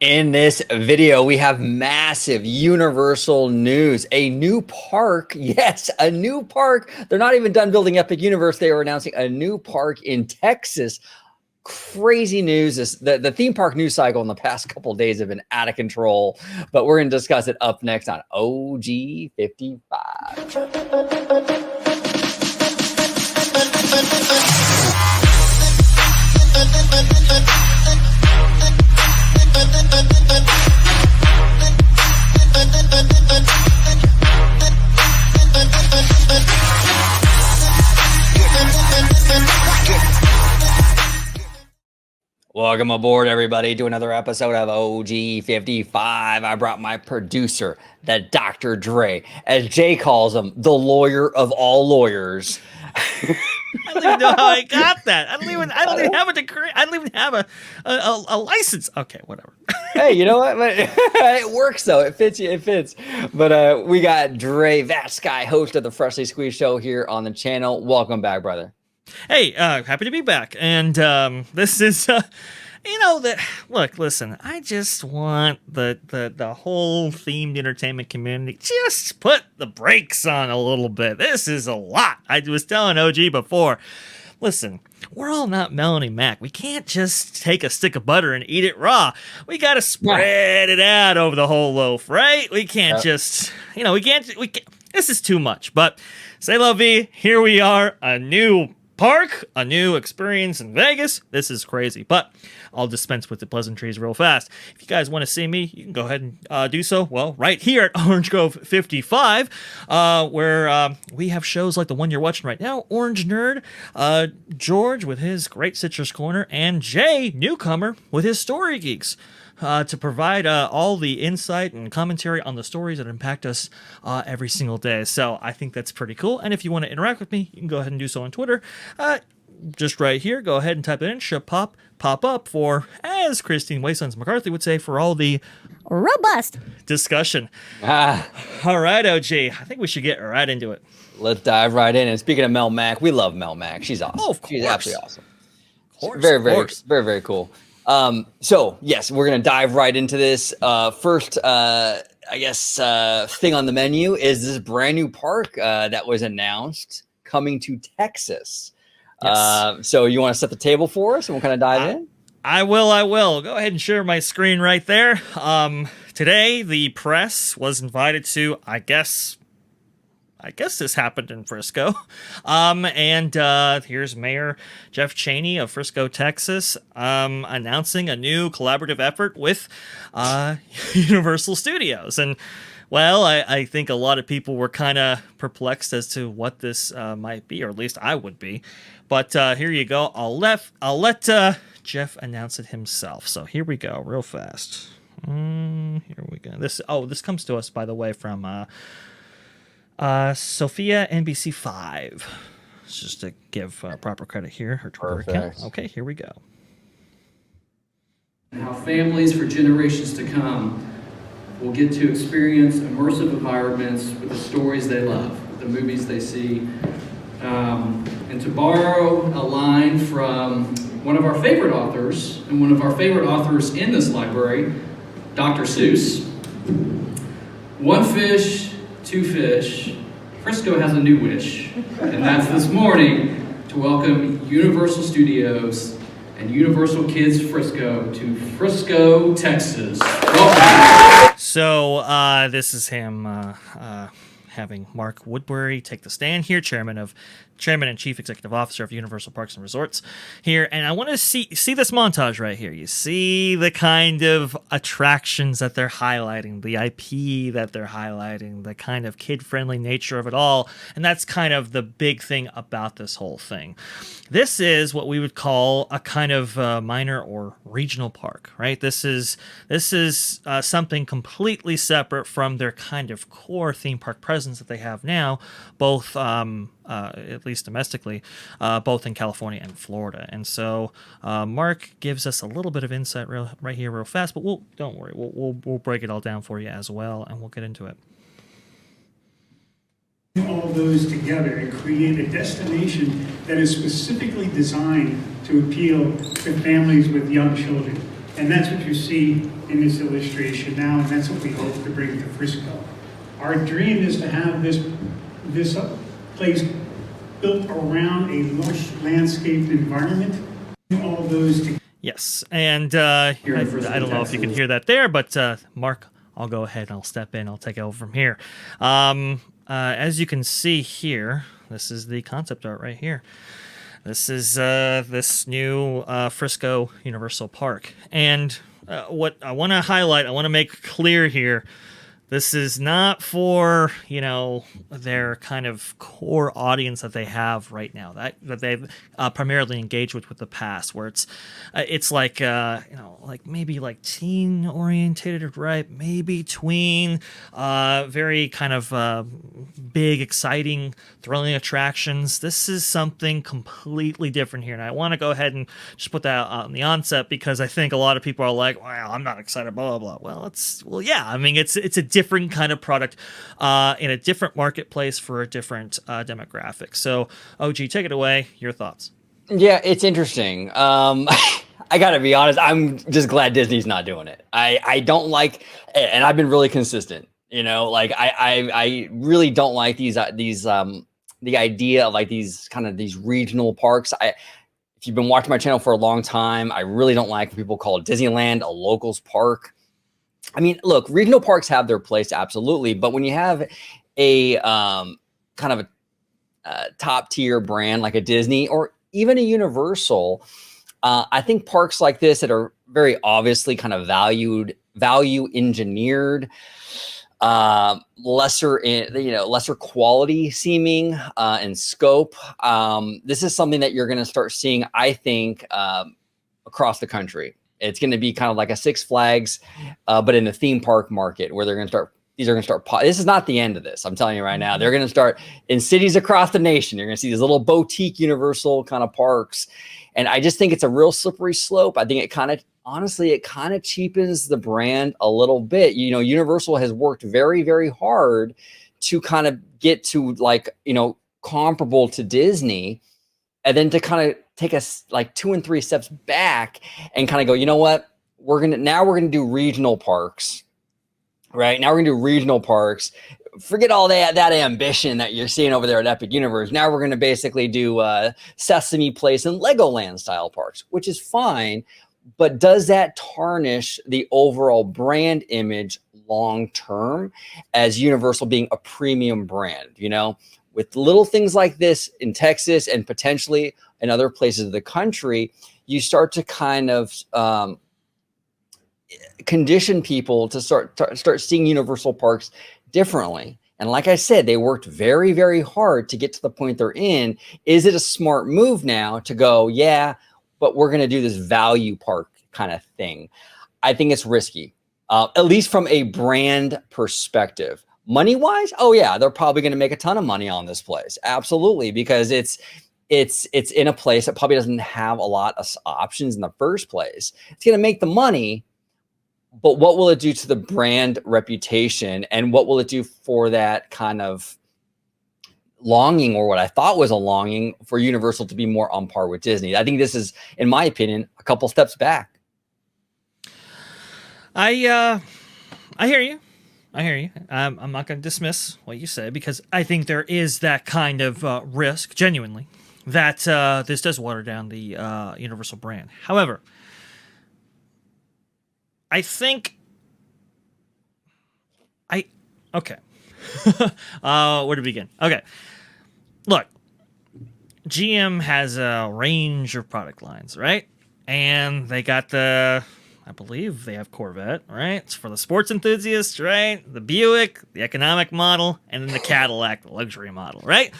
In this video, we have massive Universal news. A new park. Yes, a new park. They're not even done building Epic Universe. They are announcing a new park in Texas. Crazy news. The theme park news cycle in the past couple of days have been out of control, but we're going to discuss it up next on OG 55. Welcome aboard, everybody, to another episode of OG 55. I brought my producer, the Dr. Dre, as Jay calls him, the lawyer of all lawyers. I don't even know how I got that. I don't even have a degree. I don't even have a license. Okay, whatever. Hey, you know what? It works though. It fits you. It fits. But we got Dre, that Sky, host of the Freshly Squeezed Show here on the channel. Welcome back, brother. Hey, happy to be back. And this is, listen, I just want the whole themed entertainment community, just put the brakes on a little bit. This is a lot. I was telling OG before, listen, we're all not Melanie Mac. We can't just take a stick of butter and eat it raw. We got to spread it out over the whole loaf, right? We can't just, we can't, this is too much. But say la vie, here we are, a new park, a new experience in Vegas. This is crazy, but I'll dispense with the pleasantries real fast. If you guys want to see me, you can go ahead and do so. Well, right here at Orange Grove 55, where we have shows like the one you're watching right now, Orange Nerd, George with his Great Citrus Corner, and Jay, newcomer, with his Story Geeks. To provide all the insight and commentary on the stories that impact us every single day. So I think that's pretty cool. And if you want to interact with me, you can go ahead and do so on Twitter. Just right here, go ahead and type it in. Should pop up for, as Christine Waysons McCarthy would say, for all the robust discussion. All right, OG. I think we should get right into it. Let's dive right in. And speaking of Mel Mac, we love Mel Mac. She's awesome. Oh, of course. She's absolutely awesome. Of course. Very cool. So yes, we're going to dive right into this. First, thing on the menu is this brand new park that was announced coming to Texas. Yes. So you want to set the table for us and we'll kind of dive in? I will. Go ahead and share my screen right there. Today, the press was invited to, I guess this happened in Frisco. And here's Mayor Jeff Cheney of Frisco, Texas, announcing a new collaborative effort with Universal Studios. And, well, I think a lot of people were kind of perplexed as to what this might be, or at least I would be. But here you go. I'll let Jeff announce it himself. So here we go, real fast. Here we go. This comes to us, by the way, from Sophia NBC5. Just to give proper credit here, her Twitter account. Okay, here we go. How families for generations to come will get to experience immersive environments with the stories they love, with the movies they see. And to borrow a line from one of our favorite authors, and one of our favorite authors in this library, Dr. Seuss, one fish, two fish, Frisco has a new wish, and that's this morning to welcome Universal Studios and Universal Kids Frisco to Frisco, Texas. Welcome. So this is him having Mark Woodbury take the stand here, Chairman and Chief Executive Officer of Universal Parks and Resorts here. And I want to see this montage right here. You see the kind of attractions that they're highlighting, the IP that they're highlighting, the kind of kid-friendly nature of it all. And that's kind of the big thing about this whole thing. This is what we would call a kind of minor or regional park, right? This is something completely separate from their kind of core theme park presence that they have now, both at least domestically, both in California and Florida. And so Mark gives us a little bit of insight right here real fast, but don't worry, we'll break it all down for you as well, and we'll get into it. All those together and create a destination that is specifically designed to appeal to families with young children. And that's what you see in this illustration now, and that's what we hope to bring to Frisco. Our dream is to have this place built around a lush landscaped environment. All those together. Yes, and I don't know if you can hear that there, but Mark, I'll go ahead and I'll step in. I'll take it over from here. As you can see here, this is the concept art right here. This is this new Frisco Universal Park. And what I want to highlight, I want to make clear here, this is not for, their kind of core audience that they have right now, that they've primarily engaged with the past, where it's like, like maybe like teen orientated, right? Maybe tween, very kind of big, exciting, thrilling attractions. This is something completely different here. And I want to go ahead and just put that on the onset, because I think a lot of people are like, well, I'm not excited, blah, blah, blah. Well, yeah, I mean, it's a different kind of product in a different marketplace for a different demographic. So, OG, take it away. Your thoughts? Yeah, it's interesting. I gotta be honest, I'm just glad Disney's not doing it. I don't like, and I've been really consistent. Like I really don't like these the idea of like these regional parks. If you've been watching my channel for a long time, I really don't like when people call Disneyland a locals park. I mean, look, regional parks have their place, absolutely. But when you have a kind of a top tier brand like a Disney or even a Universal, I think parks like this that are very obviously kind of value engineered, lesser quality seeming in scope. This is something that you're going to start seeing, I think, across the country. It's going to be kind of like a Six Flags, but in the theme park market, where they're going to start. These are going to start. This is not the end of this. I'm telling you right now. They're going to start in cities across the nation. You're going to see these little boutique Universal kind of parks, and I just think it's a real slippery slope. I think it kind of cheapens the brand a little bit. Universal has worked very, very hard to kind of get to comparable to Disney, and then to kind of take us like 2 and 3 steps back and kind of go, you know what? We're gonna do regional parks, right? Now we're gonna do regional parks. Forget all that ambition that you're seeing over there at Epic Universe. Now we're gonna basically do Sesame Place and Legoland style parks, which is fine. But does that tarnish the overall brand image long term as Universal being a premium brand? With little things like this in Texas and potentially in other places of the country, you start to kind of condition people to start seeing Universal parks differently. And like I said, they worked very, very hard to get to the point they're in. Is it a smart move now to go, yeah, but we're going to do this value park kind of thing? I think it's risky, at least from a brand perspective. Money-wise, oh yeah, they're probably going to make a ton of money on this place. Absolutely, because it's in a place that probably doesn't have a lot of options in the first place. It's going to make the money, but what will it do to the brand reputation, and what will it do for that kind of longing, or what I thought was a longing for Universal to be more on par with Disney? I think this is, in my opinion, a couple steps back. I hear you. I'm not going to dismiss what you say, because I think there is that kind of risk, genuinely, that this does water down the Universal brand. However, I think okay. Where to begin? Okay. Look, GM has a range of product lines, right? And they got I believe they have Corvette, right? It's for the sports enthusiasts, right? The Buick, the economic model, and then the Cadillac, the luxury model, right?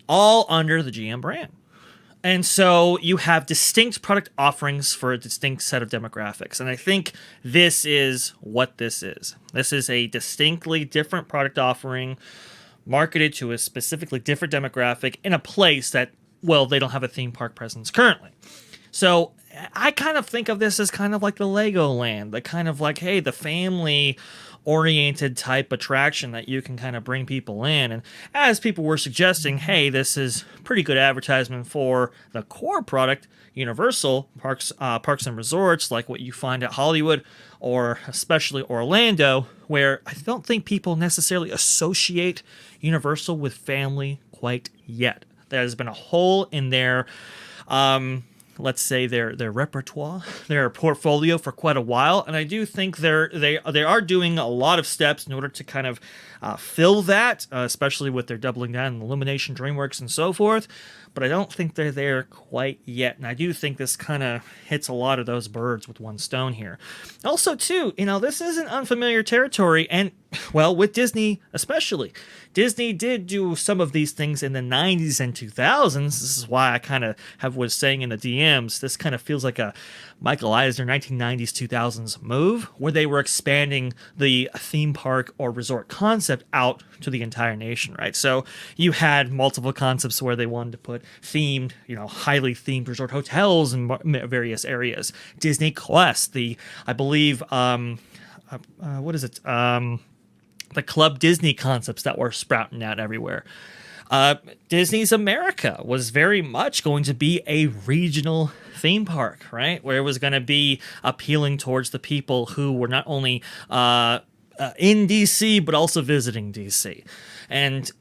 All under the GM brand. And so you have distinct product offerings for a distinct set of demographics. And I think this is what this is. This is a distinctly different product offering marketed to a specifically different demographic in a place that, well, they don't have a theme park presence currently. So I kind of think of this as kind of like the Legoland, the kind of like, hey, the family oriented type attraction that you can kind of bring people in. And as people were suggesting, hey, this is pretty good advertisement for the core product, Universal parks and resorts, like what you find at Hollywood or especially Orlando, where I don't think people necessarily associate Universal with family quite yet. There's been a hole in their let's say their repertoire, their portfolio for quite a while, and I do think they are doing a lot of steps in order to kind of fill that, especially with their doubling down in Illumination, DreamWorks, and so forth. But I don't think they're there quite yet, and I do think this kind of hits a lot of those birds with one stone here. Also, too, this isn't unfamiliar territory, and well, with Disney especially. Disney did do some of these things in the 90s and 2000s. This is why I kind of was saying in the DMs, this kind of feels like a Michael Eisner 1990s, 2000s move, where they were expanding the theme park or resort concept out to the entire nation, right? So you had multiple concepts where they wanted to put themed, highly themed resort hotels in various areas. Disney Quest, I believe, what is it? The Club Disney concepts that were sprouting out everywhere. Disney's America was very much going to be a regional theme park, right? Where it was going to be appealing towards the people who were not only in DC, but also visiting DC. And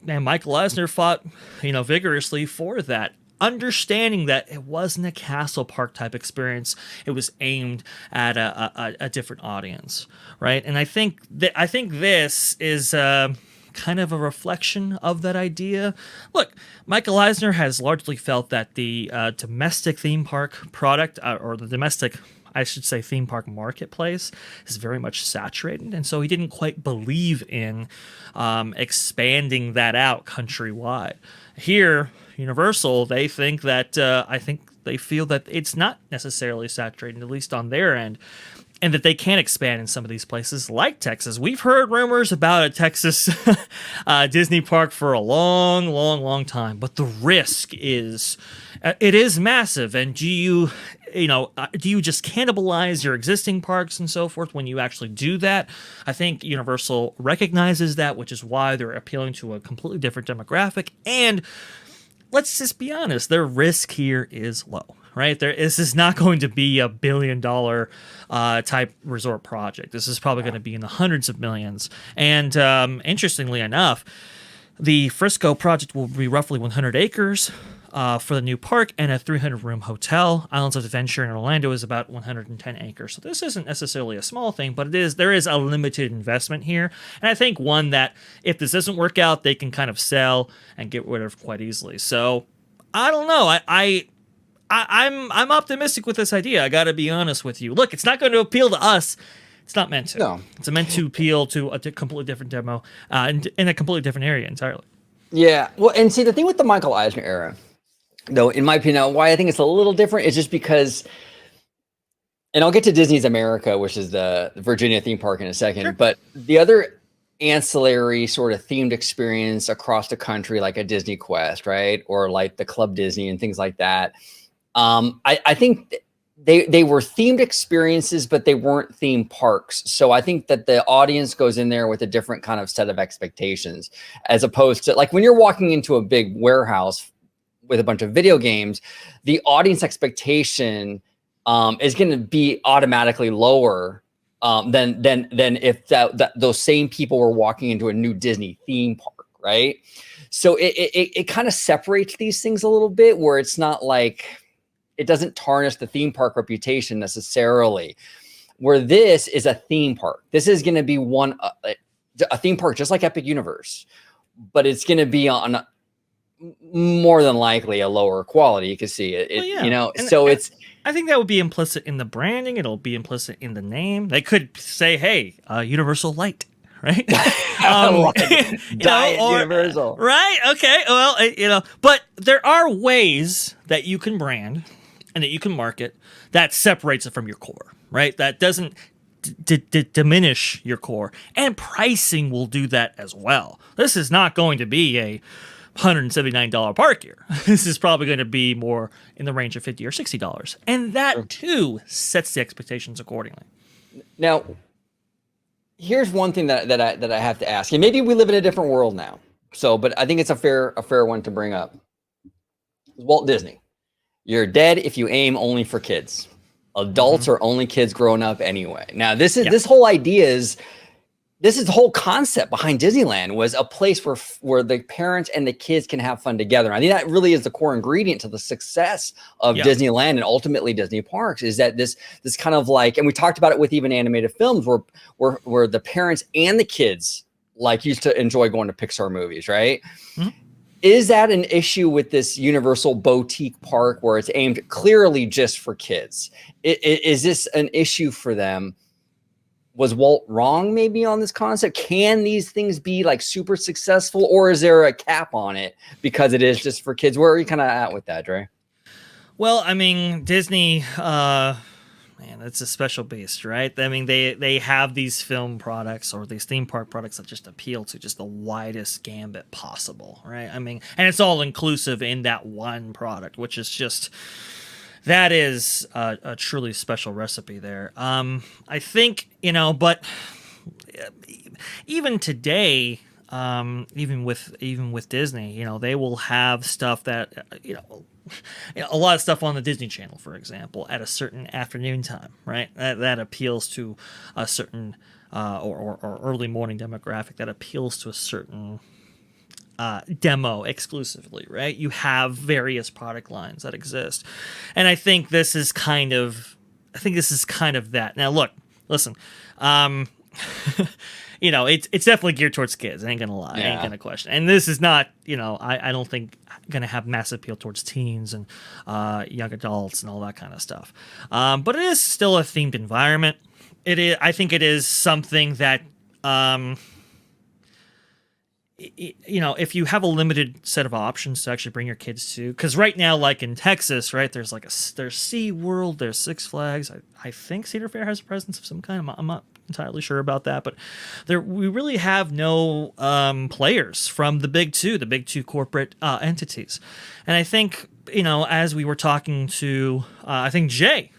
Michael Eisner fought, vigorously for that, understanding that it wasn't a castle park type experience. It was aimed at a different audience, right? And I think this is kind of a reflection of that idea. Look, Michael Eisner has largely felt that the domestic theme park product, or the domestic, I should say, theme park marketplace is very much saturated, and so he didn't quite believe in expanding that out countrywide. Here, Universal, they think that they feel that it's not necessarily saturated, at least on their end, and that they can expand in some of these places like Texas. We've heard rumors about a Texas Disney park for a long, long, long time, but the risk is it is massive. And do you just cannibalize your existing parks and so forth when you actually do that? I think Universal recognizes that, which is why they're appealing to a completely different demographic. And let's just be honest, their risk here is low, right? This is not going to be a $1 billion type resort project. This is probably going to be in the hundreds of millions. And interestingly enough, the Frisco project will be roughly 100 acres for the new park and a 300-room hotel. Islands of Adventure in Orlando is about 110 acres. So this isn't necessarily a small thing, but there is a limited investment here. And I think one that if this doesn't work out, they can kind of sell and get rid of quite easily. So I don't know. I'm optimistic with this idea. I got to be honest with you. Look, it's not going to appeal to us. It's not meant to. No. It's meant to appeal to a completely different demo in a completely different area entirely. Yeah. Well, and see, the thing with the Michael Eisner era, though, in my opinion, why I think it's a little different is just because, and I'll get to Disney's America, which is the Virginia theme park in a second, sure. But the other ancillary sort of themed experience across the country, like a Disney Quest, right? Or like the Club Disney and things like that. I think they were themed experiences, but they weren't theme parks. So I think that the audience goes in there with a different kind of set of expectations, as opposed to like when you're walking into a big warehouse with a bunch of video games, the audience expectation is going to be automatically lower than if those same people were walking into a new Disney theme park, right? So it kind of separates these things a little bit, where it's not like it doesn't tarnish the theme park reputation necessarily. Where this is a theme park, this is going to be a theme park just like Epic Universe, but it's going to be on more than likely a lower quality. You can see it, well, yeah. So I think that would be implicit in the branding. It'll be implicit in the name. They could say, hey, Universal Light, right? Universal. Right. Okay. Well, but there are ways that you can brand and that you can market that separates it from your core, right? That doesn't diminish your core, and pricing will do that as well. This is not going to be a $179 park here. This is probably going to be more in the range of $50 or $60. And that too sets the expectations accordingly. Now, here's one thing that I have to ask, and maybe we live in a different world now. So, but I think it's a fair one to bring up. Walt Disney, you're dead if you aim only for kids. Adults are only kids growing up anyway. Now, this whole idea is. This is the whole concept behind Disneyland, was a place where the parents and the kids can have fun together. And I think that really is the core ingredient to the success of Disneyland and ultimately Disney parks, is that this kind of like, and we talked about it with even animated films where the parents and the kids like used to enjoy going to Pixar movies, right? Mm-hmm. Is that an issue with this Universal boutique park where it's aimed clearly just for kids? Is this an issue for them? Was Walt wrong maybe on this concept? Can these things be like super successful, or is there a cap on it because it is just for kids? Where are you kind of at with that, Dre? Well, I mean, Disney, man, it's a special beast, right? I mean, they have these film products or these theme park products that just appeal to just the widest gambit possible, right? I mean, and it's all inclusive in that one product, which is just... That is a truly special recipe there. I think, but even today, even with Disney, they will have stuff that, a lot of stuff on the Disney Channel, for example, at a certain afternoon time, right? That appeals to a certain or early morning demographic, that appeals to a certain demo exclusively, right? You have various product lines that exist, and I think this is kind of that. Now, look, listen, it's definitely geared towards kids. I ain't gonna lie, I ain't gonna question. And this is not, I don't think gonna have massive appeal towards teens and young adults and all that kind of stuff. But it is still a themed environment. It is. I think it is something that. If you have a limited set of options to actually bring your kids to, because right now, like in Texas, right, there's SeaWorld, there's Six Flags. I think Cedar Fair has a presence of some kind. I'm not entirely sure about that, but we really have no players from the big two corporate entities. And I think, as we were talking to, I think Jay,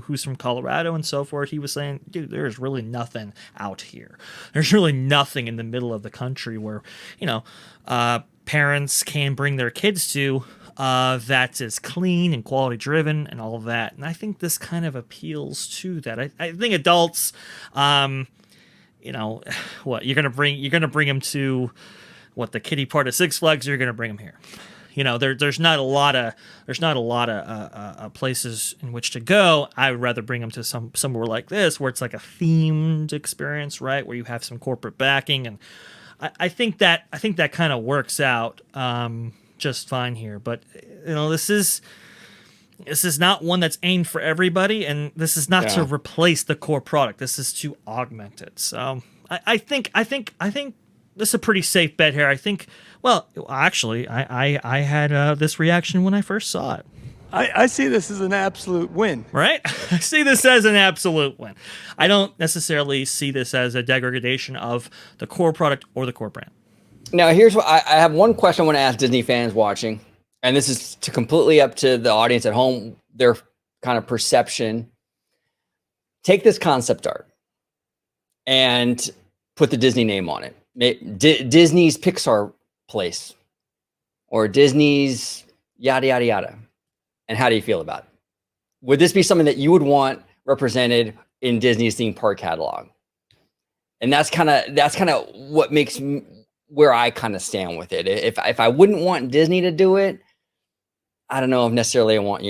who's from Colorado and so forth, he was saying, dude, there's really nothing out here. There's really nothing in the middle of the country where, parents can bring their kids to that is clean and quality driven and all of that. And I think this kind of appeals to that. I think adults, what you're gonna bring them to the kiddie part of Six Flags, you're gonna bring them here. There's not a lot of places in which to go. I would rather bring them to somewhere like this, where it's like a themed experience, right? Where you have some corporate backing, and I think that kind of works out just fine here. But this is not one that's aimed for everybody, and this is not to replace the core product. This is to augment it. So I think this is a pretty safe bet here. I think. Well, actually, I had this reaction when I first saw it. I see this as an absolute win. Right? I see this as an absolute win. I don't necessarily see this as a degradation of the core product or the core brand. Now, here's what I have one question I want to ask Disney fans watching, and this is completely up to the audience at home, their kind of perception. Take this concept art and put the Disney name on it. Disney's Pixar place or Disney's yada yada yada, and how do you feel about it? Would this be something that you would want represented in Disney's theme park catalog? And that's kind of what makes where I kind of stand with it. If I wouldn't want Disney to do it, I don't know if necessarily I want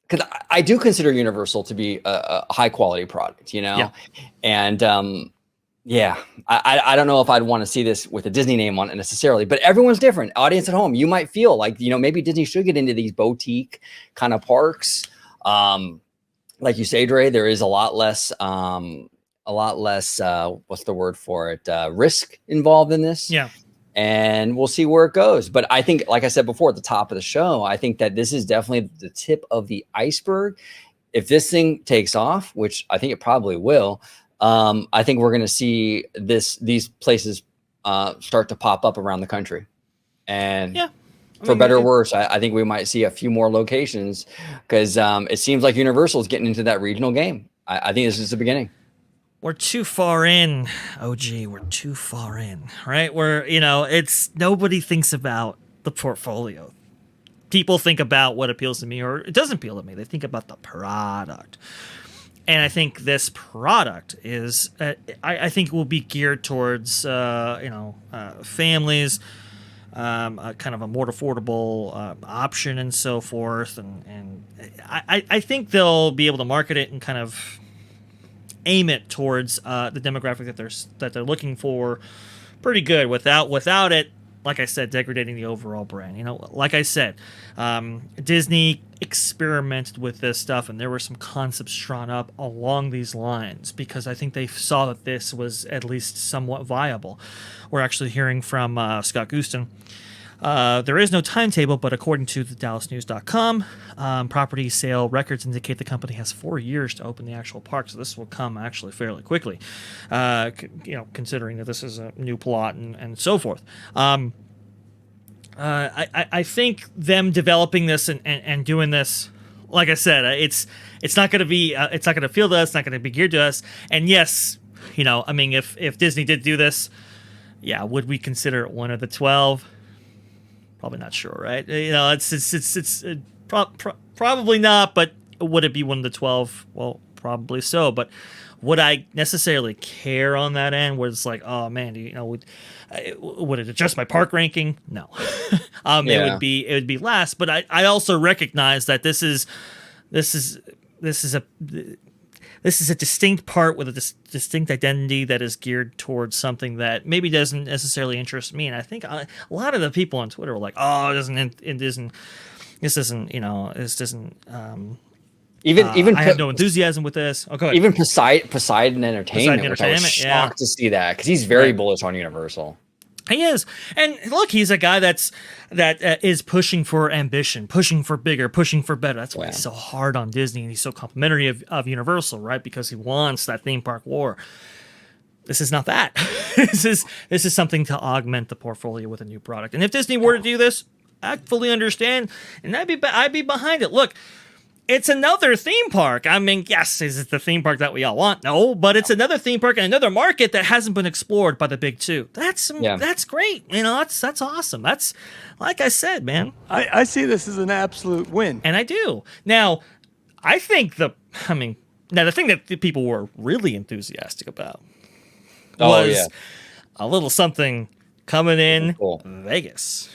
because I do consider Universal to be a high quality product, and yeah, I don't know if I'd want to see this with a Disney name on it necessarily, but everyone's different. Audience at home, you might feel like, maybe Disney should get into these boutique kind of parks. Like you say, Dre, there is a lot less, what's the word for it? Risk involved in this. Yeah. And we'll see where it goes. But I think, like I said before at the top of the show, I think that this is definitely the tip of the iceberg. If this thing takes off, which I think it probably will, I think we're going to see these places start to pop up around the country. And Yeah. for better or worse, I think we might see a few more locations because it seems like Universal is getting into that regional game. I think this is the beginning. We're too far in, OG. We're too far in, right? It's nobody thinks about the portfolio. People think about what appeals to me or it doesn't appeal to me. They think about the product. And I think this product is, I think will be geared towards, families, kind of a more affordable option and so forth. And I think they'll be able to market it and kind of aim it towards the demographic that they're looking for pretty good without it, like I said, degrading the overall brand. Like I said, Disney experimented with this stuff and there were some concepts drawn up along these lines because I think they saw that this was at least somewhat viable. We're actually hearing from Scott Guston. There is no timetable, but according to the DallasNews.com, property sale records indicate the company has 4 years to open the actual park, so this will come actually fairly quickly, considering that this is a new plot and so forth. I think them developing this and doing this, like I said, it's not going to be, it's not going to feel to us, it's not going to be geared to us. And yes, if Disney did do this, yeah, would we consider it one of the 12? Probably not sure, right? It's probably not, but would it be one of the 12? Well, probably so. But would I necessarily care on that end? Where it's like, oh man, would it adjust my park ranking? No. It would be last. But I also recognize that this is a distinct part with a distinct identity that is geared towards something that maybe doesn't necessarily interest me. And I think a lot of the people on Twitter were like, "Oh, this isn't. Even I have no enthusiasm with this." Oh, go ahead. Even Poseidon Entertainment, which I was shocked yeah. to see that because he's very bullish on Universal. He is, and look, he's a guy that is pushing for ambition, pushing for bigger, pushing for better. That's why he's so hard on Disney, and he's so complimentary of Universal, right? Because he wants that theme park war. This is not that. This is something to augment the portfolio with a new product. And if Disney were to do this, I fully understand, and I'd be behind it. Look. It's another theme park. I mean, yes, is it the theme park that we all want? No, but it's another theme park and another market that hasn't been explored by the big two. That's great. That's awesome. That's, like I said, man. I see this as an absolute win. And I do. Now, I think the thing that the people were really enthusiastic about was a little something coming in Vegas.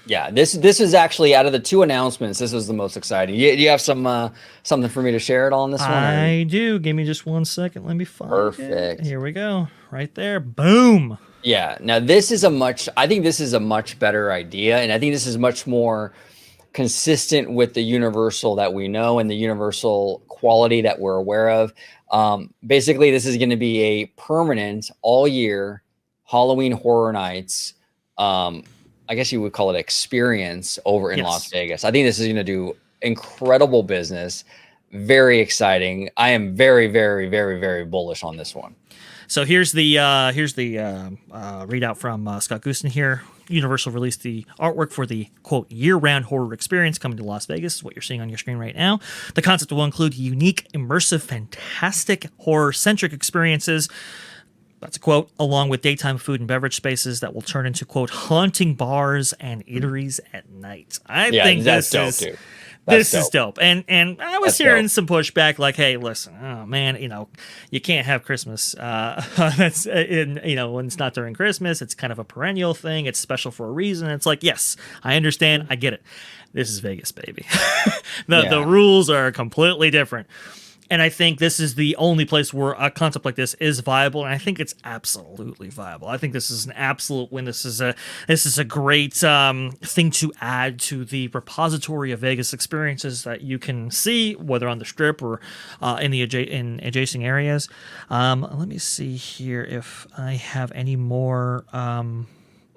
Yeah, this is actually, out of the two announcements, this was the most exciting. Do you have something for me to share at all on this one? I do. Give me just 1 second. Let me find Perfect. it. Here we go. Right there. Boom. Yeah. Now I think this is a much better idea, and I think this is much more consistent with the Universal that we know and the Universal quality that we're aware of. Basically, this is going to be a permanent all year Halloween Horror Nights. I guess you would call it experience over in Las Vegas. I think this is going to do incredible business. Very exciting. I am very, very, very, very bullish on this one. So here's the readout from Scott Guston here. Universal released the artwork for the, quote, year-round horror experience coming to Las Vegas, is what you're seeing on your screen right now. The concept will include unique, immersive, fantastic, horror-centric experiences. That's a quote, along with daytime food and beverage spaces that will turn into, quote, haunting bars and eateries at night. I think this is dope, too. This is dope. And I was hearing some pushback like, hey, listen, oh man, you can't have Christmas. That's when it's not during Christmas, it's kind of a perennial thing. It's special for a reason. It's like, yes, I understand. I get it. This is Vegas, baby. The rules are completely different. And I think this is the only place where a concept like this is viable, and I think it's absolutely viable. I think this is an absolute win. This is a great thing to add to the repository of Vegas experiences that you can see, whether on the Strip or in adjacent areas. Let me see here if I have any more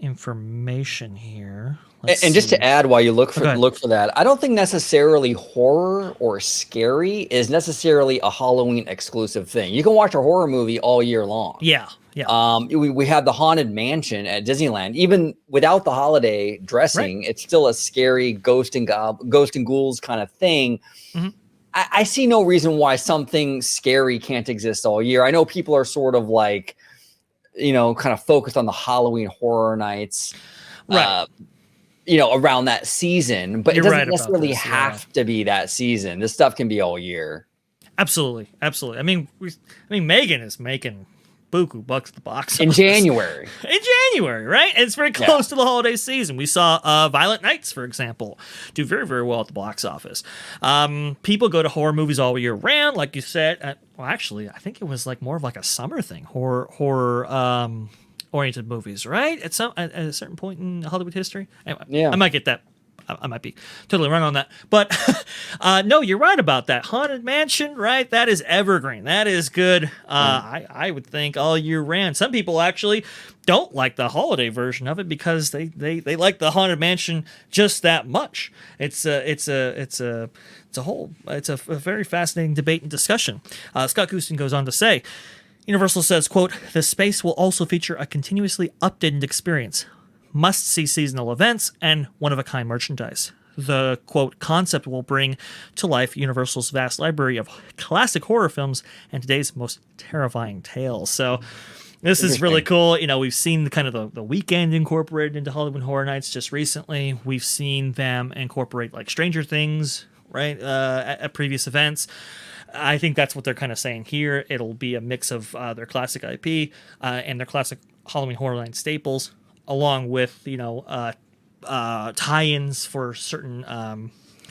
information here. And just to add, while you look for that, I don't think necessarily horror or scary is necessarily a Halloween exclusive thing. You can watch a horror movie all year long. Yeah. Yeah. We have the Haunted Mansion at Disneyland. Even without the holiday dressing, it's still a scary ghost and ghouls kind of thing. Mm-hmm. I see no reason why something scary can't exist all year. I know people are sort of like, kind of focused on the Halloween Horror Nights, Right. Around that season, but You're it doesn't right about necessarily this, have to be that season. This stuff can be all year. Absolutely. I mean, Megan is making buku bucks at the box In office. January. In January, right? And it's very close to the holiday season. We saw Violent Nights, for example, do very, very well at the box office. People go to horror movies all year round, like you said. Well, actually, I think it was like more of like a summer thing. Horror oriented movies, right? At a certain point in Hollywood history. Anyway, Yeah. I might get that. I might be totally wrong on that, but no, you're right about that. Haunted Mansion, right? That is evergreen. That is good. I would think all year round. Some people actually don't like the holiday version of it because they like the Haunted Mansion just that much. It's a very fascinating debate and discussion. Scott Gustin goes on to say, Universal says, quote, "The space will also feature a continuously updated experience, must-see seasonal events, and one-of-a-kind merchandise. The, quote, concept will bring to life Universal's vast library of classic horror films and today's most terrifying tales." So this is really cool. We've seen the weekend incorporated into Hollywood Horror Nights just recently. We've seen them incorporate like Stranger Things, right, at previous events. I think that's what they're kind of saying here. It'll be a mix of their classic IP and their classic Halloween Horror Nights staples, along with tie-ins for certain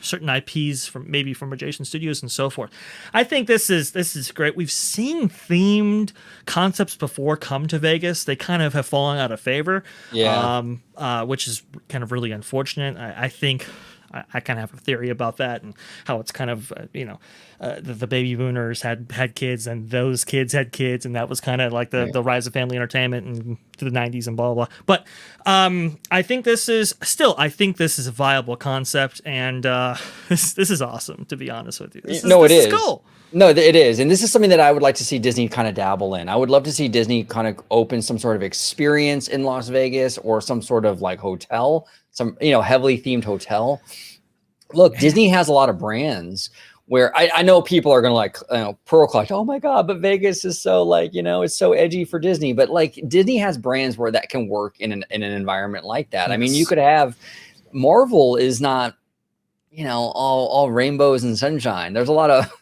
IPs from adjacent studios and so forth. I think this is great. We've seen themed concepts before come to Vegas. They kind of have fallen out of favor, which is kind of really unfortunate. I think I kind of have a theory about that and how it's kind of the baby boomers had kids and those kids had kids, and that was kind of like the rise of family entertainment and to the 90s and blah blah blah. But I think this is a viable concept, and this is awesome, to be honest with you. This is cool. No, it is. And this is something that I would like to see Disney kind of dabble in. I would love to see Disney kind of open some sort of experience in Las Vegas or some sort of like hotel, some, heavily themed hotel. Look, Disney has a lot of brands where I know people are going to pearl clutch. Oh my God, but Vegas is so it's so edgy for Disney. But like Disney has brands where that can work in an environment like that. Yes. I mean, you could have Marvel is not, all rainbows and sunshine. There's a lot of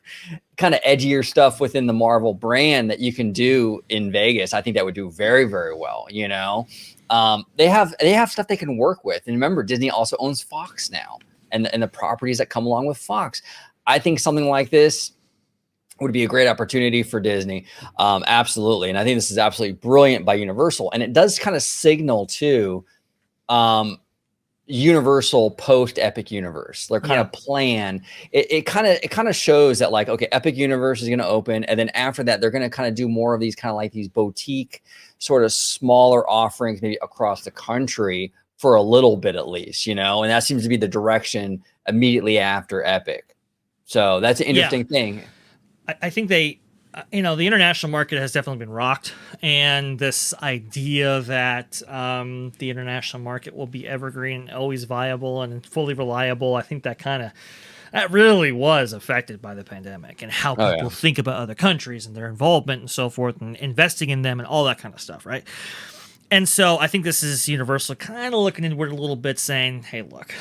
kind of edgier stuff within the Marvel brand that you can do in Vegas. I think that would do very, very well. They have stuff they can work with. And remember, Disney also owns Fox now and the properties that come along with Fox. I think something like this would be a great opportunity for Disney. Absolutely. And I think this is absolutely brilliant by Universal. And it does kind of signal to Universal post Epic Universe. Their kind of plan. It kind of shows that like, okay, Epic Universe is going to open. And then after that, they're going to kind of do more of these kind of like these boutique sort of smaller offerings, maybe across the country for a little bit at least, and that seems to be the direction immediately after Epic. So that's an interesting thing. I think the international market has definitely been rocked, and this idea that the international market will be evergreen, always viable, and fully reliable, I think that really was affected by the pandemic and how people think about other countries and their involvement and so forth and investing in them and all that kind of stuff, right? And so I think this is Universal kind of looking inward a little bit, saying, hey, look,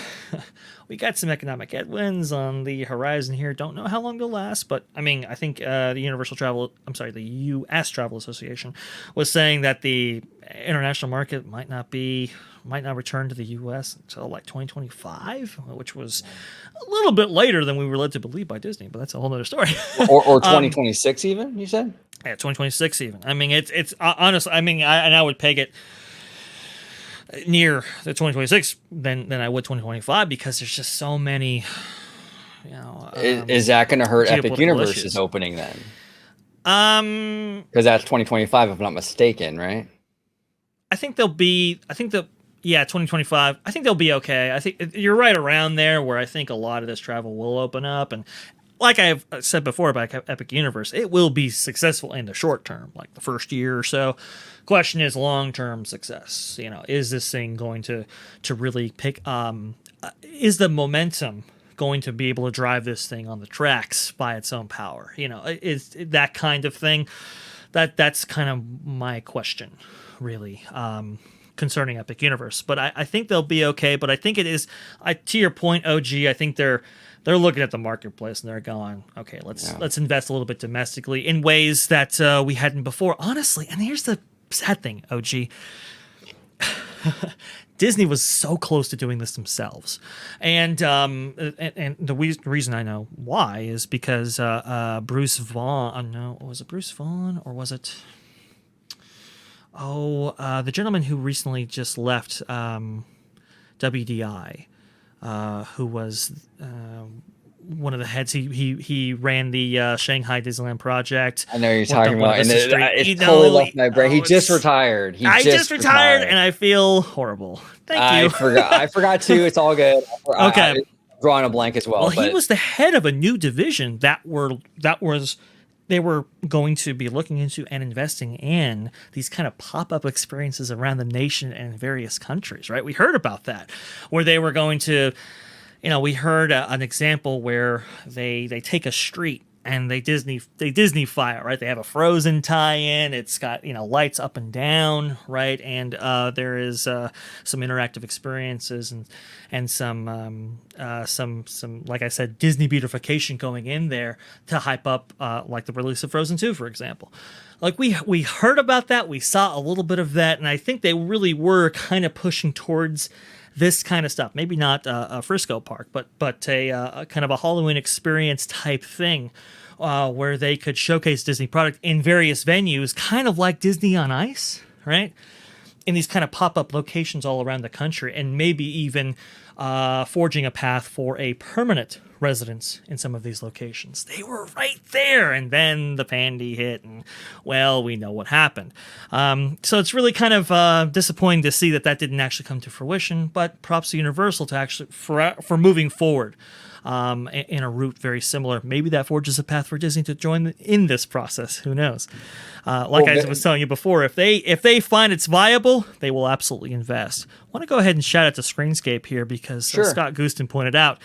we got some economic headwinds on the horizon here. Don't know how long they'll last, but I mean, I think the the U.S. Travel Association was saying that the international market might not return to the U.S. until like 2025, which was a little bit later than we were led to believe by Disney, but that's a whole nother story. or 2026 even, you said? Yeah, 2026 even. I mean, it's honestly, I mean, I would peg it near the 2026 than I would 2025 because there's just so many, is that going to hurt Epic Universe's opening then? Because that's 2025 if I'm not mistaken, right? I think 2025. I think they'll be okay. I think you're right around there where I think a lot of this travel will open up, and like I've said before about Epic Universe, it will be successful in the short term, like the first year or so. Question is long-term success. Is this thing going to really pick? Is the momentum going to be able to drive this thing on the tracks by its own power? Is that kind of thing. That's kind of my question, really. Concerning Epic Universe, but I think they'll be okay. But I think it is, to your point, OG. I think they're looking at the marketplace and they're going, okay, let's invest a little bit domestically in ways that we hadn't before, honestly. And here's the sad thing, OG. Disney was so close to doing this themselves, and the reason I know why is because Bruce Vaughan. No, was it Bruce Vaughan or was it? The gentleman who recently just left WDI, who was one of the heads. He ran the Shanghai Disneyland project. I know you're talking about, and it's know, totally left my brain. He just retired. I just retired, and I feel horrible. Thank you. I forgot to. It's all good. Okay, I'm drawing a blank as well. Well, he was the head of a new division that was. They were going to be looking into and investing in these kind of pop-up experiences around the nation and various countries, right? We heard about that, where they were going to, we heard an example where they take a street and they Disney-fy it, right? They have a Frozen tie-in. It's got, lights up and down, right? And there is some interactive experiences and some like I said, Disney beautification going in there to hype up like the release of Frozen 2, for example. Like we heard about that, we saw a little bit of that, and I think they really were kind of pushing towards this kind of stuff. Maybe not a Frisco park, but a kind of a Halloween experience type thing, where they could showcase Disney product in various venues, kind of like Disney on Ice, right? In these kind of pop-up locations all around the country, and maybe even forging a path for a permanent residence in some of these locations. They were right there, and then the pandy hit, and, well, we know what happened. So it's really kind of disappointing to see that didn't actually come to fruition, but props to Universal to actually for moving forward in a route very similar. Maybe that forges a path for Disney to join in this process. Who knows? I was telling you before, if they find it's viable, they will absolutely invest. I want to go ahead and shout out to Screenscape here because Scott Gustin pointed out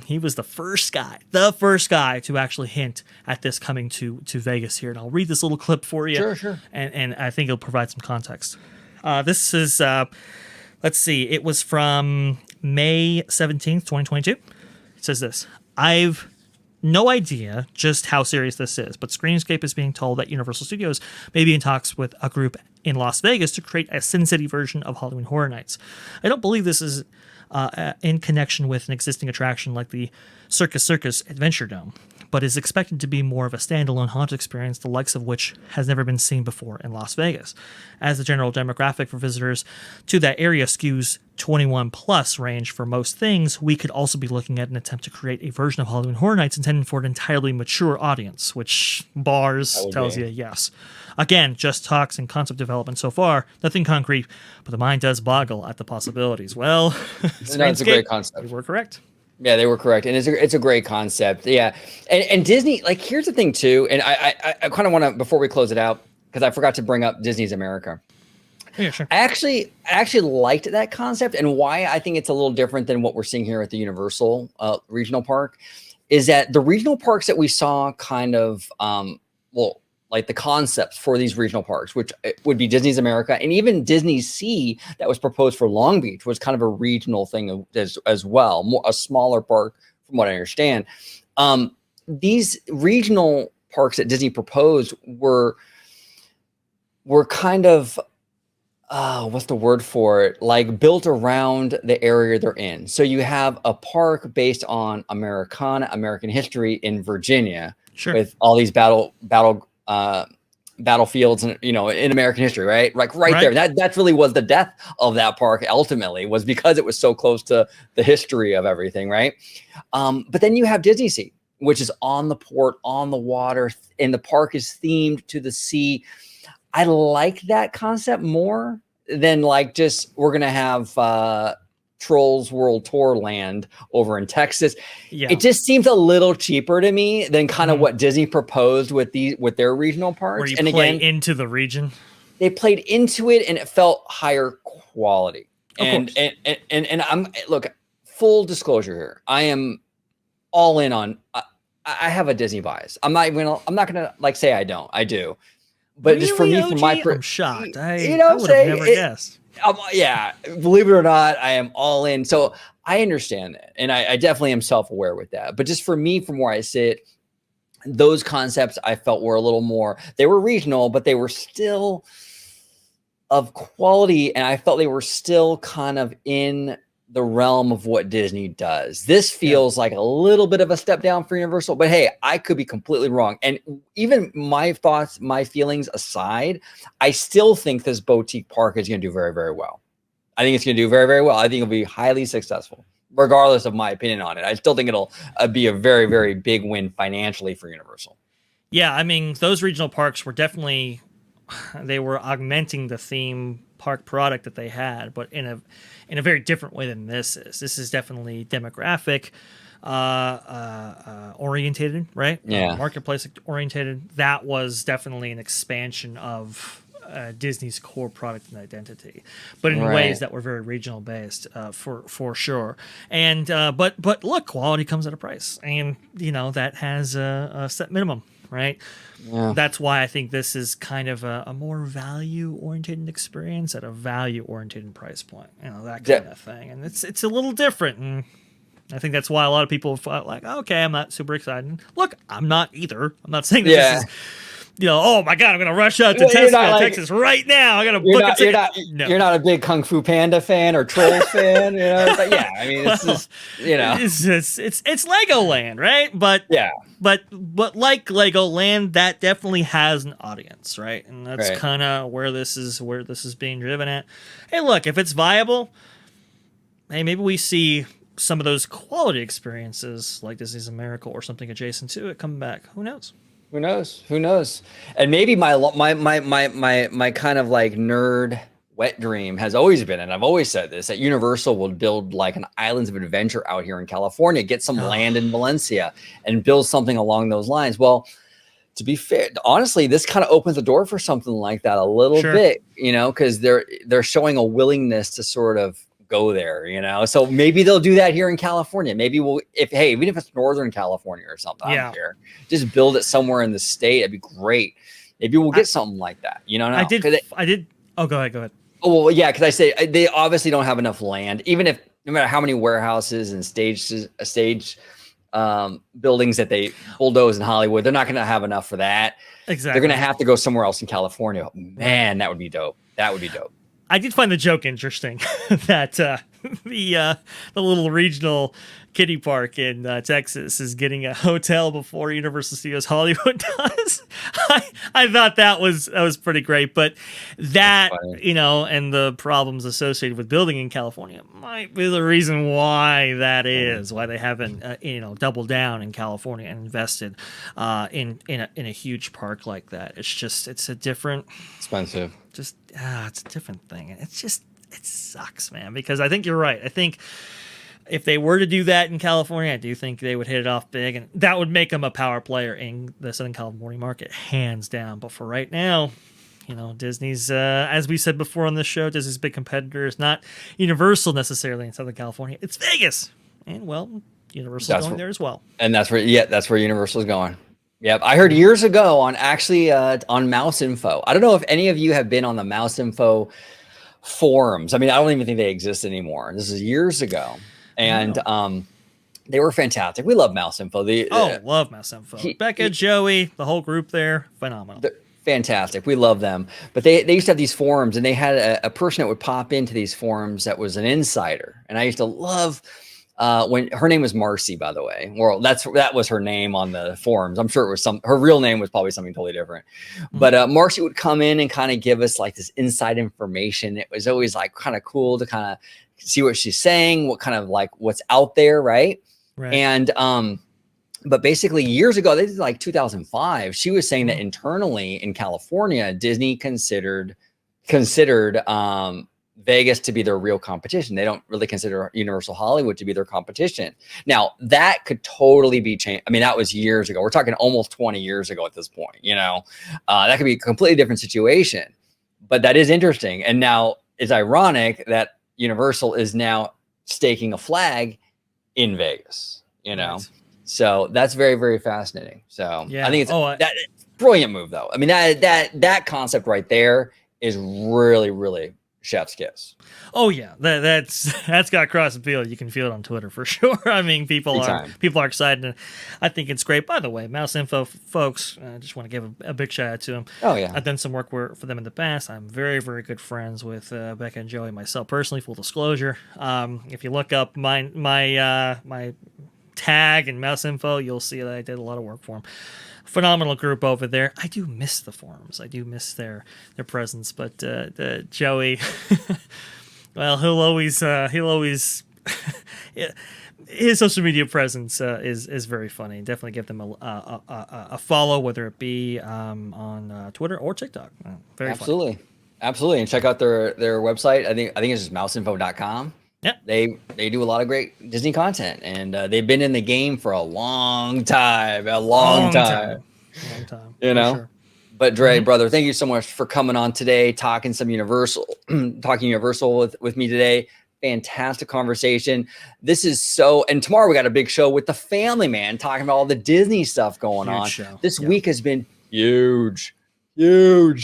he was the first guy to actually hint at this coming to Vegas here. And I'll read this little clip for you. Sure. And I think it'll provide some context. This is, let's see, it was from May 17th, 2022. It says this: I've no idea just how serious this is, but Screenscape is being told that Universal Studios may be in talks with a group in Las Vegas to create a Sin City version of Halloween Horror Nights. I don't believe this is in connection with an existing attraction like the Circus Adventure Dome, but is expected to be more of a standalone haunted experience, the likes of which has never been seen before in Las Vegas. As the general demographic for visitors to that area skews 21 plus range for most things, we could also be looking at an attempt to create a version of Halloween Horror Nights intended for an entirely mature audience, which bars tells you yes. Again, just talks and concept development so far, nothing concrete, but the mind does boggle at the possibilities. Well, it's a great concept. You were correct. Yeah, they were correct, and it's a great concept. Yeah, and Disney, like, here's the thing too, and I kind of want to, before we close it out, because I forgot to bring up Disney's America. Yeah, sure. I actually liked that concept, and why I think it's a little different than what we're seeing here at the Universal regional park is that the regional parks that we saw kind of like the concepts for these regional parks, which would be Disney's America and even Disney's Sea that was proposed for Long Beach, was kind of a regional thing as well, a smaller park from what I understand. These regional parks that Disney proposed were kind of, what's the word for it? Like built around the area they're in. So you have a park based on American history in Virginia, sure, with all these battlefields and in American history, right? Like right there. That really was the death of that park ultimately, was because it was so close to the history of everything, right? But then you have Disney Sea, which is on the port, on the water, and the park is themed to the sea. I like that concept more than like just we're gonna have Trolls World Tour land over in Texas. Yeah. It just seems a little cheaper to me than kind of what Disney proposed with their regional parks. Where you and play again, into the region. they played into it and it felt higher quality. Of And course. and I'm look, full disclosure here. I am all in on I have a Disney bias. I'm not gonna like say I don't. I do. But just for Really, me, from my OG? I'm shocked. I I'm would have saying? never guessed. Yeah, believe it or not, I am all in. So I understand that. And I definitely am self-aware with that. But just for me, from where I sit, those concepts I felt were a little more, they were regional, but they were still of quality. And I felt they were still kind of in the realm of what Disney does. This feels like a little bit of a step down for Universal, but hey, I could be completely wrong. And even my thoughts, my feelings aside, I still think this boutique park is going to do very, very well. I think it's going to do very, very well. I think it'll be highly successful, regardless of my opinion on it. I still think it'll be a very, very big win financially for Universal. Yeah, I mean, those regional parks were definitely, they were augmenting the theme park product that they had, but in a very different way than this is. This is definitely demographic orientated, right? Yeah. Marketplace orientated. That was definitely an expansion of Disney's core product and identity, but in ways that were very regional based, for sure. And but look, quality comes at a price, and that has a set minimum, right? Yeah. That's why I think this is kind of a more value-oriented experience at a value-oriented price point, that kind of thing. And it's a little different, and I think that's why a lot of people felt like, okay, I'm not super excited. Look, I'm not either. I'm not saying that this is, oh my God, I'm going to rush out to Texas right now. I got to book a ticket. You're not a big Kung Fu Panda fan or Trolls fan, But yeah, I mean, it's just, it's Legoland, right? But but like Legoland, that definitely has an audience, right? And that's kind of where this is being driven at. Hey, look, if it's viable, hey, maybe we see some of those quality experiences like Disney's America or something adjacent to it come back. Who knows? Who knows? And maybe my kind of like nerd wet dream has always been, and I've always said this, that Universal will build like an Islands of Adventure out here in California, get some land in Valencia, and build something along those lines. Well, to be fair, honestly, this kind of opens the door for something like that a little bit, because they're showing a willingness to sort of go there, so maybe they'll do that here in California. Maybe even if it's Northern California or something, I don't care. Just build it somewhere in the state. That'd be great. Maybe we'll get something like that. I did. Oh, go ahead. Oh, well, yeah. Cause I say they obviously don't have enough land, even if no matter how many warehouses and stage buildings that they bulldoze in Hollywood, they're not going to have enough for that. Exactly. They're going to have to go somewhere else in California. Man, that would be dope. I did find the joke interesting that the little regional kiddie park in Texas is getting a hotel before Universal Studios Hollywood does. I thought that was pretty great, but that and the problems associated with building in California might be the reason why that is, why they haven't doubled down in California and invested in a huge park like that. It's a different expensive. It's a different thing, and it sucks, man, because I think you're right. I think if they were to do that in California, I do think they would hit it off big, and that would make them a power player in the Southern California market, hands down. But for right now, Disney's, as we said before on this show, Disney's big competitor is not Universal necessarily in Southern California. It's Vegas, and Universal's going there as well. And that's where Universal's going. Yep, I heard years ago on Mouse Info. I don't know if any of you have been on the Mouse Info forums. I mean, I don't even think they exist anymore. This is years ago, and they were fantastic. We love Mouse Info. Love Mouse Info. Becca, Joey, the whole group there, phenomenal. Fantastic. We love them. But they used to have these forums, and they had a person that would pop into these forums that was an insider, and I used to love. When her name was Marcy, by the way. Well, that was her name on the forums. I'm sure it was her real name was probably something totally different. Mm-hmm. But Marcy would come in and kind of give us like this inside information. It was always like kind of cool to kind of see what she's saying, what kind of like what's out there, right? And but basically years ago, this is like 2005. She was saying that internally in California, Disney considered Vegas to be their real competition. They don't really consider Universal Hollywood to be their competition. Now, that could totally be changed. I mean, that was years ago. We're talking almost 20 years ago at this point, you know. That could be a completely different situation. But that is interesting. And now it's ironic that Universal is now staking a flag in Vegas, you know. Right. So that's very, very fascinating. So Yeah. I think it's brilliant move, though. I mean, that concept right there is really, really chef's kiss. Oh yeah, that's got across the field. You can feel it on Twitter for sure. I mean, people are excited. And I think it's great. By the way, Mouse Info folks, I just want to give a big shout out to them. Oh yeah, I've done some work for them in the past. I'm very, very good friends with Becca and Joey, myself personally. Full disclosure. If you look up my tag and Mouse Info, you'll see that I did a lot of work for them. Phenomenal group over there. I do miss the forums. I do miss their presence. But Joey, well, he'll always his social media presence is very funny. Definitely give them a follow, whether it be on Twitter or TikTok. Very absolutely, funny. Absolutely, and check out their website. I think it's just mouseinfo.com. Yeah, they do a lot of great Disney content, and they've been in the game for a long time. Long time. You know. Sure. But Dre, brother, thank you so much for coming on today, talking Universal with me today. Fantastic conversation. This is so, and tomorrow we got a big show with the family, man, talking about all the Disney stuff going on. Show. This week has been huge. You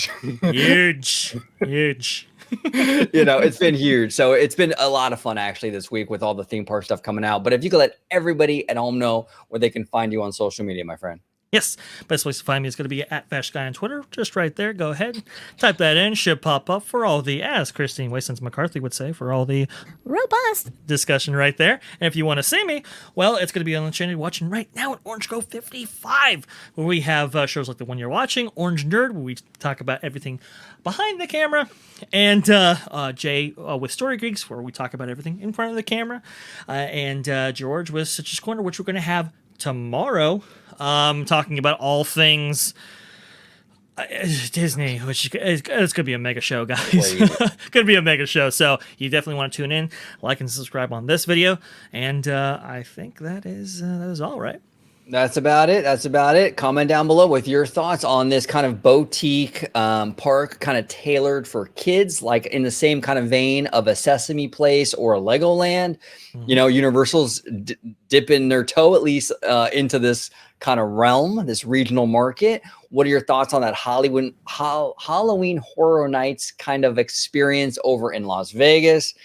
know, it's been huge. So it's been a lot of fun actually this week with all the theme park stuff coming out. But if you could let everybody at home know where they can find you on social media, my friend. Yes, best place to find me is going to be at FashGuy on Twitter. Just right there. Go ahead, type that in. Should pop up for all the, as Christine Waysons McCarthy would say, for all the robust discussion right there. And if you want to see me, well, it's going to be on the channel you're watching right now at Orange Grove 55, where we have shows like the one you're watching, Orange Nerd, where we talk about everything behind the camera, and Jay with Story Geeks, where we talk about everything in front of the camera, and George with Citrus Corner, which we're going to have tomorrow, talking about all things Disney, which it's going to be a mega show, guys. Going to be a mega show. So you definitely want to tune in, like and subscribe on this video. And I think that is all, right? That's about it. Comment down below with your thoughts on this kind of boutique park, kind of tailored for kids, like in the same kind of vein of a Sesame Place or a Legoland. You know, Universal's dipping their toe at least into this kind of realm, this regional market. What are your thoughts on that Halloween Horror Nights kind of experience over in Las Vegas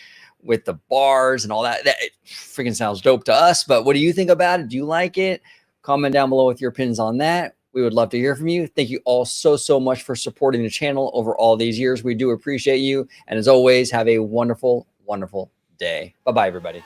with the bars and all that? That freaking sounds dope to us. But what do you think about it? Do you like it? Comment down below with your opinions on that. We would love to hear from you. Thank you all so much for supporting the channel over all these years. We do appreciate you. And as always, have a wonderful, wonderful day. Bye-bye, everybody.